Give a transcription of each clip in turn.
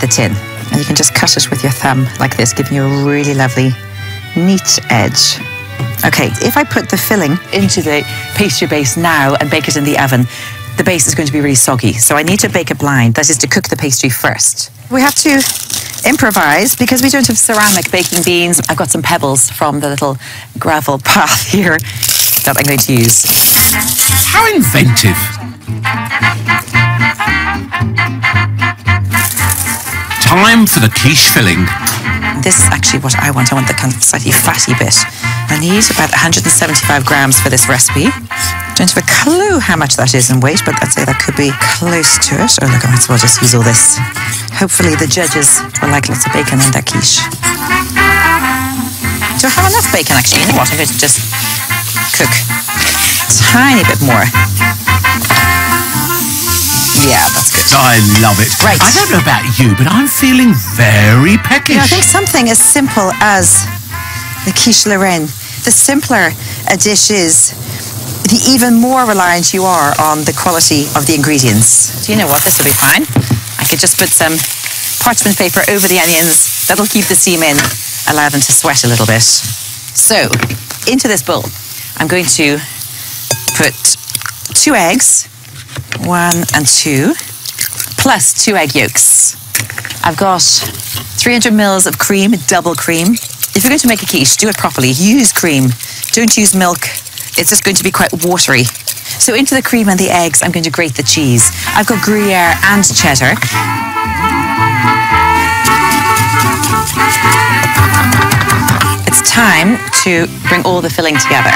the tin. And you can just cut it with your thumb like this, giving you a really lovely, neat edge. Okay, if I put the filling into the pastry base now and bake it in the oven, the base is going to be really soggy. So I need to bake it blind, that is to cook the pastry first. We have to improvise because we don't have ceramic baking beans. I've got some pebbles from the little gravel path here that I'm going to use. How inventive. Time for the quiche filling. This is actually what I want. I want the kind of slightly fatty bit. I need about 175 grams for this recipe. Don't have a clue how much that is in weight, but I'd say that could be close to it. Oh, look, I might as well just use all this. Hopefully the judges will like lots of bacon in their quiche. Do I have enough bacon, actually? You know what? I'm going to just cook a tiny bit more. Yeah, that's good. I love it. Right. I don't know about you, but I'm feeling very peckish. I think something as simple as the quiche Lorraine, the simpler a dish is, the even more reliant you are on the quality of the ingredients. Do you know what? This will be fine. I could just put some parchment paper over the onions. That'll keep the steam in, allow them to sweat a little bit. So, into this bowl, I'm going to put 2 eggs, 1 and 2, plus 2 egg yolks. I've got 300 mils of cream, double cream. If you're going to make a quiche, do it properly. Use cream. Don't use milk. It's just going to be quite watery. So into the cream and the eggs, I'm going to grate the cheese. I've got Gruyere and cheddar. It's time to bring all the filling together.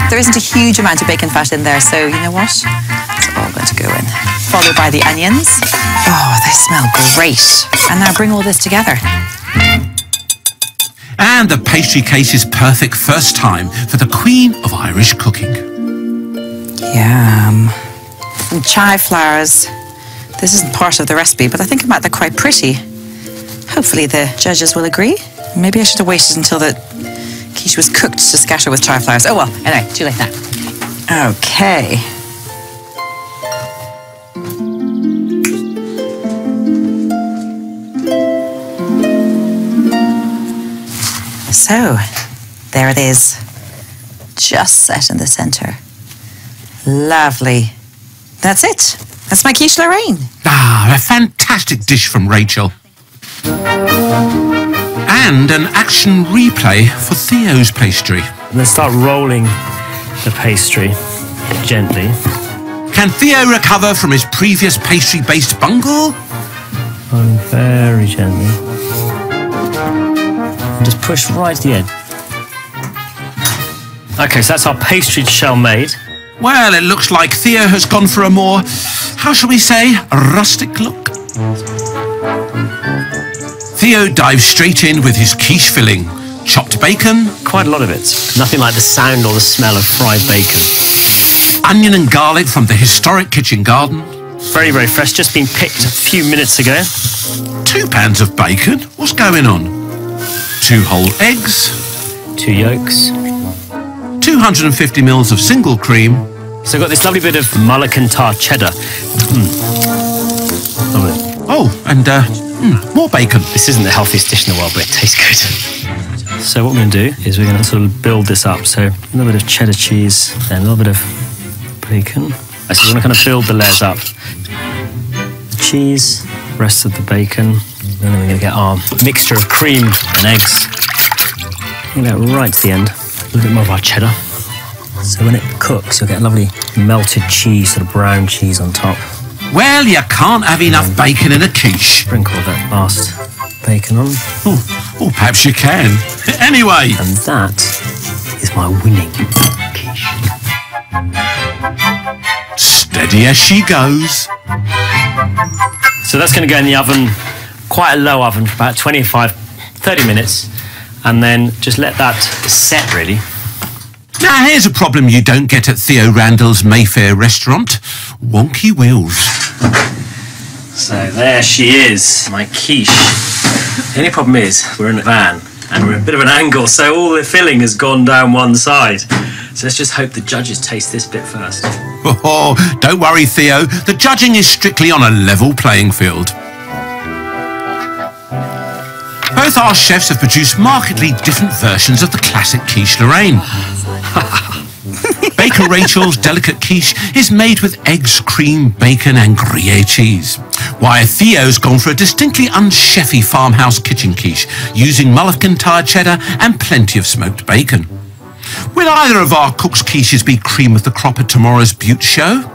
There isn't a huge amount of bacon fat in there, so you know what? It's all going to go in. Followed by the onions. Oh, they smell great. And now bring all this together. And the pastry case is perfect first time for the Queen of Irish cooking. Yum. Some chive flowers. This isn't part of the recipe, but I think it might look quite pretty. Hopefully the judges will agree. Maybe I should have waited until the quiche was cooked to scatter with chive flowers. Oh well, anyway, too late now. Okay. So, there it is, just set in the centre. Lovely. That's it. That's my quiche Lorraine. Ah, a fantastic dish from Rachel. And an action replay for Theo's pastry. And then start rolling the pastry gently. Can Theo recover from his previous pastry-based bungle? And very gently. And just push right to the edge. Okay, so that's our pastry shell made. Well, it looks like Theo has gone for a more, how shall we say, rustic look. Theo dives straight in with his quiche filling. Chopped bacon. Quite a lot of it. Nothing like the sound or the smell of fried bacon. Onion and garlic from the historic kitchen garden. Very, very fresh. Just been picked a few minutes ago. 2 pans of bacon. What's going on? 2 whole eggs. 2 yolks. 250 mils of single cream. So I've got this lovely bit of Mullican cheddar. Lovely. Oh, and more bacon. This isn't the healthiest dish in the world, but it tastes good. So what we're going to do is we're going to sort of build this up. So a little bit of cheddar cheese, then a little bit of bacon. So we're going to kind of build the layers up. The cheese, rest of the bacon. And then we're going to get our mixture of cream and eggs. We're going to get right to the end. A little bit more of our cheddar. So when it cooks, you'll get a lovely melted cheese, sort of brown cheese on top. Well, you can't have enough bacon in a quiche. Sprinkle that last bacon on. Oh, perhaps you can. Anyway. And that is my winning quiche. Steady as she goes. So that's going to go in the oven, quite a low oven, for about 30 minutes. And then just let that set, really. Now, here's a problem you don't get at Theo Randall's Mayfair restaurant. Wonky wheels. So there she is, my quiche. The only problem is we're in a van and we're in a bit of an angle, so all the filling has gone down one side. So let's just hope the judges taste this bit first. Oh, don't worry, Theo. The judging is strictly on a level playing field. Both our chefs have produced markedly different versions of the classic quiche Lorraine. Baker Rachel's delicate quiche is made with eggs, cream, bacon and Gruyere cheese. While Theo's gone for a distinctly unchefy farmhouse kitchen quiche, using Mulligan-tire cheddar and plenty of smoked bacon. Will either of our cooks' quiches be cream of the crop at tomorrow's Butte show?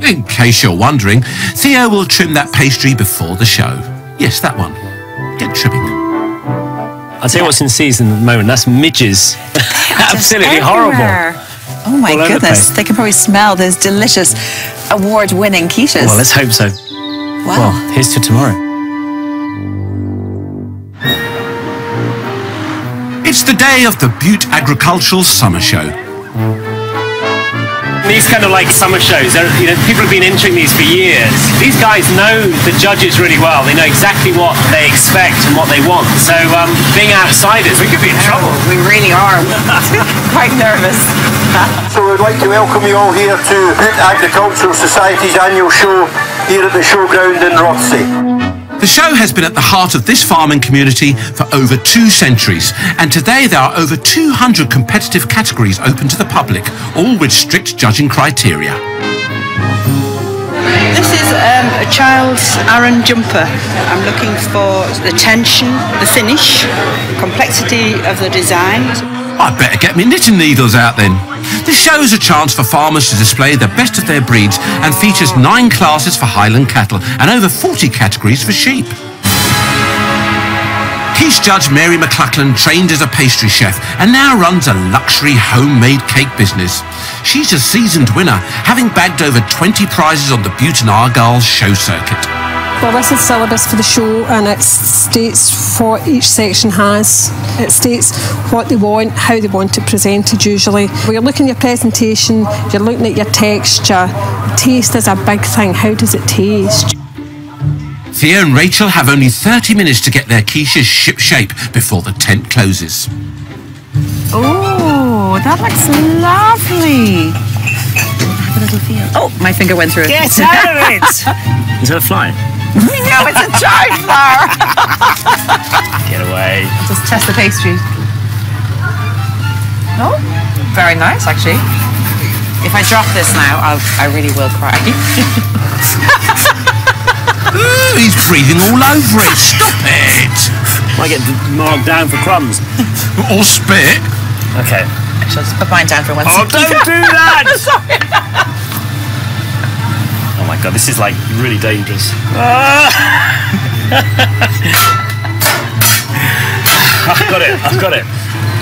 In case you're wondering, Theo will trim that pastry before the show. Yes, that one. Get trimming. I'll tell you what's in season at the moment. That's midges. Absolutely horrible. Oh my goodness. They can probably smell those delicious award-winning quiches. Well, let's hope so. Wow. Well, here's to tomorrow. It's the day of the Butte Agricultural Summer Show. These kind of like summer shows, people have been entering these for years. These guys know the judges really well. They know exactly what they expect and what they want. So being outsiders, we could be in trouble. We really are. Quite nervous. So we'd like to welcome you all here to Butte Agricultural Society's annual show here at the showground in Rothesay. The show has been at the heart of this farming community for over 2 centuries, and today there are over 200 competitive categories open to the public, all with strict judging criteria. This is a child's Aran jumper. I'm looking for the tension, the finish, complexity of the design. I'd better get me knitting needles out then. The show is a chance for farmers to display the best of their breeds and features 9 classes for Highland cattle and over 40 categories for sheep. Quiche judge Mary McLachlan trained as a pastry chef and now runs a luxury homemade cake business. She's a seasoned winner, having bagged over 20 prizes on the Butte and Argyll show circuit. Well, this is syllabus for the show, and it states what each section has. It states what they want, how they want it presented usually. When you're looking at your presentation, you're looking at your texture. Taste is a big thing. How does it taste? Theo and Rachel have only 30 minutes to get their quiches ship-shape before the tent closes. Oh, that looks lovely. Have a little feel. Oh, my finger went through it. Get out of it! Is that a fly? No, it's a giant flower. Get away. Just test the pastry. Oh, very nice, actually. If I drop this now, I really will cry. Ooh, he's breathing all over it. Stop it. Might get marked down for crumbs. Or spit. Okay. Shall I just put mine down for one Oh, second? don't do that! Oh my god, this is like really dangerous. I've got it.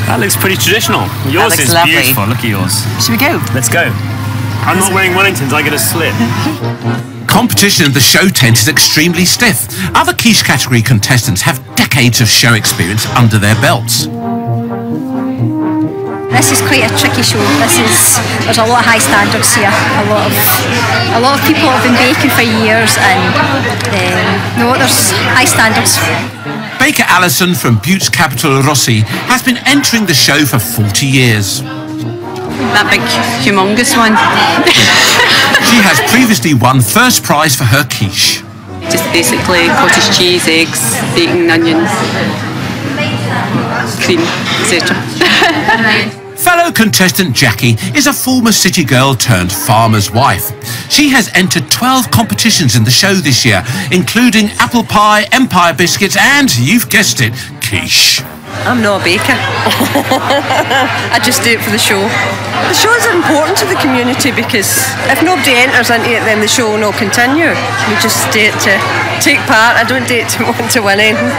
That looks pretty traditional. Yours is lovely. Beautiful. Look at yours. Should we go? Let's go. I'm not wearing Wellingtons, I get a slip. Competition in the show tent is extremely stiff. Other quiche category contestants have decades of show experience under their belts. This is quite a tricky show. There's a lot of high standards here. A lot of people have been baking for years, and there's high standards. Baker Allison from Butte's capital Rossi has been entering the show for 40 years. That big, humongous one. She has previously won first prize for her quiche. Just basically cottage cheese, eggs, bacon, onions, cream, etc. Fellow contestant Jackie is a former city girl turned farmer's wife. She has entered 12 competitions in the show this year, including apple pie, empire biscuits and, you've guessed it, quiche. I'm not a baker. I just do it for the show. The shows are important to the community because if nobody enters into it, then the show will not continue. We just do it to take part. I don't do it to want to win anything.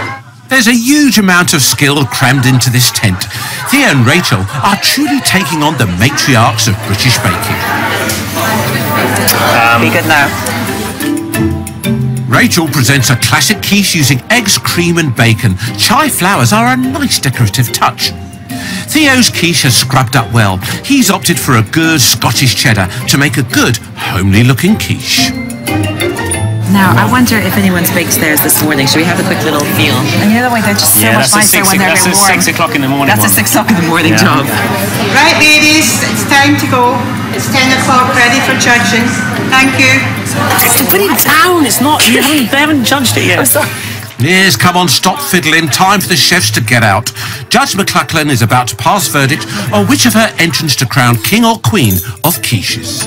There's a huge amount of skill crammed into this tent. Theo and Rachel are truly taking on the matriarchs of British baking. Be good now. Rachel presents a classic quiche using eggs, cream and bacon. Chai flowers are a nice decorative touch. Theo's quiche has scrubbed up well. He's opted for a good Scottish cheddar to make a good, homely looking quiche. Now, I wonder if anyone's baked theirs this morning. Should we have a quick little feel? And you know the way they're just so much nicer when they're warm. That's a 6 o'clock in the morning. That's a 6 o'clock in the morning job. Right, ladies, it's time to go. It's 10 o'clock, ready for judging. Thank you. Just to put it down, it's not, they haven't judged it yet. I'm sorry. Yes, come on, stop fiddling. Time for the chefs to get out. Judge McLachlan is about to pass verdict on which of her entrants to crown king or queen of quiches.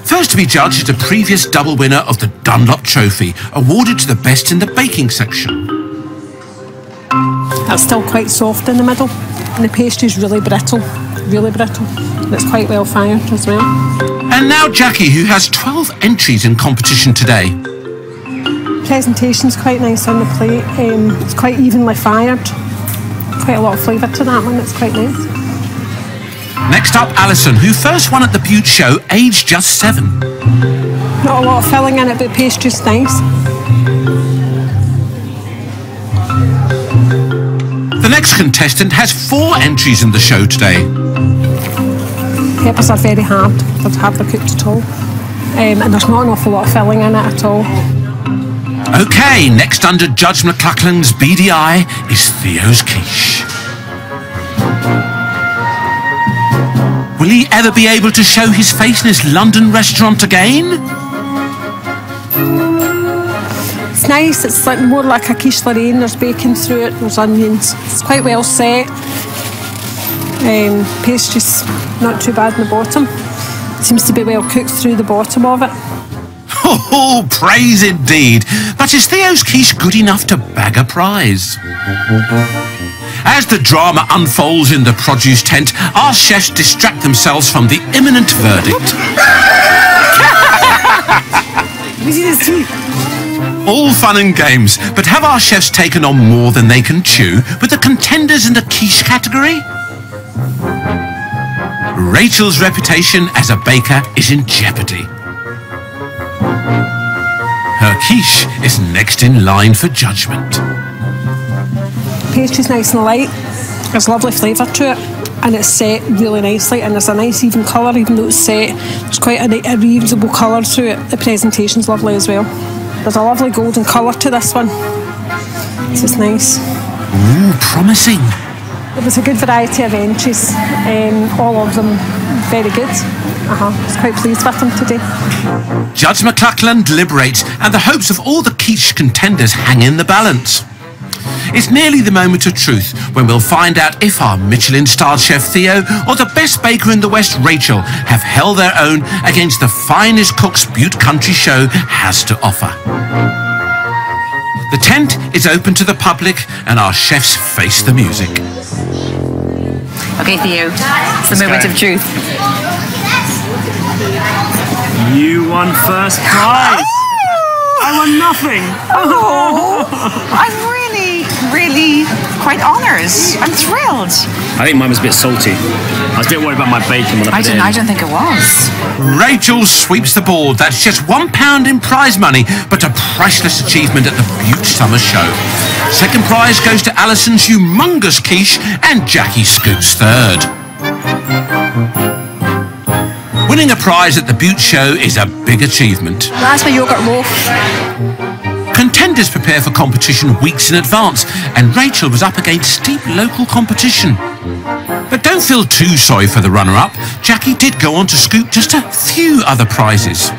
First to be judged is the previous double winner of the Dunlop Trophy, awarded to the best in the baking section. It's still quite soft in the middle, and the pastry's really brittle, and it's quite well fired as well. And now Jackie, who has 12 entries in competition today. Presentation's quite nice on the plate. It's quite evenly fired. Quite a lot of flavour to that one. It's quite nice. Next up, Alison, who first won at the Butte Show, aged just 7. Not a lot of filling in it, but pastry's nice. The next contestant has 4 entries in the show today. Peppers are very hard. They're hardly cooked at all. And there's not an awful lot of filling in it at all. OK, next under Judge McLachlan's beady eye is Theo's quiche. Will he ever be able to show his face in his London restaurant again? It's nice, it's like more like a quiche Lorraine. There's bacon through it, there's onions. It's quite well set. Pastry's not too bad in the bottom. It seems to be well cooked through the bottom of it. Oh, praise indeed. But is Theo's quiche good enough to bag a prize? As the drama unfolds in the produce tent, our chefs distract themselves from the imminent verdict. All fun and games, but have our chefs taken on more than they can chew with the contenders in the quiche category? Rachel's reputation as a baker is in jeopardy. Her quiche is next in line for judgment. Pastry's nice and light. There's lovely flavour to it, and it's set really nicely, and there's a nice even colour even though it's set. There's quite a reusable colour through it. The presentation's lovely as well. There's a lovely golden colour to this one. This is nice. Ooh, promising. There was a good variety of entries, all of them very good. I was quite pleased with them today. Judge McLachlan deliberates, and the hopes of all the quiche contenders hang in the balance. It's nearly the moment of truth when we'll find out if our Michelin-starred chef Theo or the best baker in the West, Rachel, have held their own against the finest cooks Butte Country Show has to offer. The tent is open to the public and our chefs face the music. Okay, Theo, it's the moment of truth. You won first prize. I won nothing. Oh, I'm really quite honoured. I'm thrilled. I think mine was a bit salty. I was a bit worried about my bacon when I put it in. I don't think it was. Rachel sweeps the board. That's just £1 in prize money, but a priceless achievement at the Butte Summer Show. Second prize goes to Alison's humongous quiche, and Jackie scoops third. Winning a prize at the Butte Show is a big achievement. That's my yoghurt loaf. Contenders prepare for competition weeks in advance, and Rachel was up against steep local competition. But don't feel too sorry for the runner-up. Jackie did go on to scoop just a few other prizes.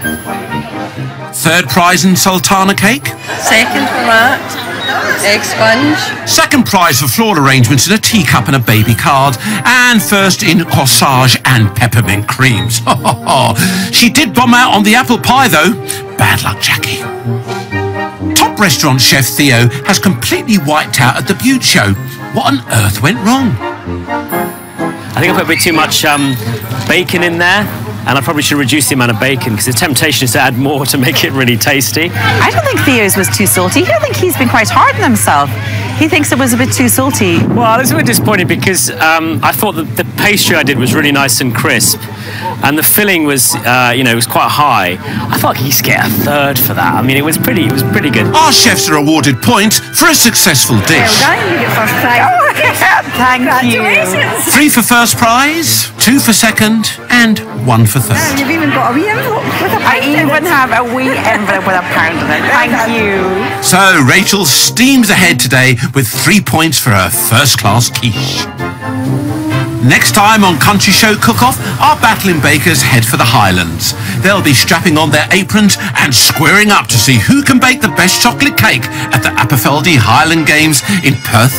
Third prize in sultana cake. Second for that, egg sponge. Second prize for floral arrangements in a teacup and a baby card. And first in corsage and peppermint creams. She did bomb out on the apple pie though. Bad luck, Jackie. Top restaurant chef Theo has completely wiped out at the Butte Show. What on earth went wrong? I think I put a bit too much bacon in there, and I probably should reduce the amount of bacon because the temptation is to add more to make it really tasty. I don't think Theo's was too salty. I think he's been quite hard on himself. He thinks it was a bit too salty. Well, it's a bit disappointing because I thought that the pastry I did was really nice and crisp, and the filling was, was quite high. I thought I could get a third for that. I mean, it was pretty good. Our chefs are awarded points for a successful dish. Well done, you get first prize. Oh, thank you. 3 for first prize, 2 for second, and 1 for third. You've even got a wee envelope with a pound in it. I even have a wee envelope with a pound in it. Thank you. So Rachel steams ahead today with 3 points for her first-class quiche. Next time on Country Show Cook-Off, our battling bakers head for the Highlands. They'll be strapping on their aprons and squaring up to see who can bake the best chocolate cake at the Appenfeldy Highland Games in Perth.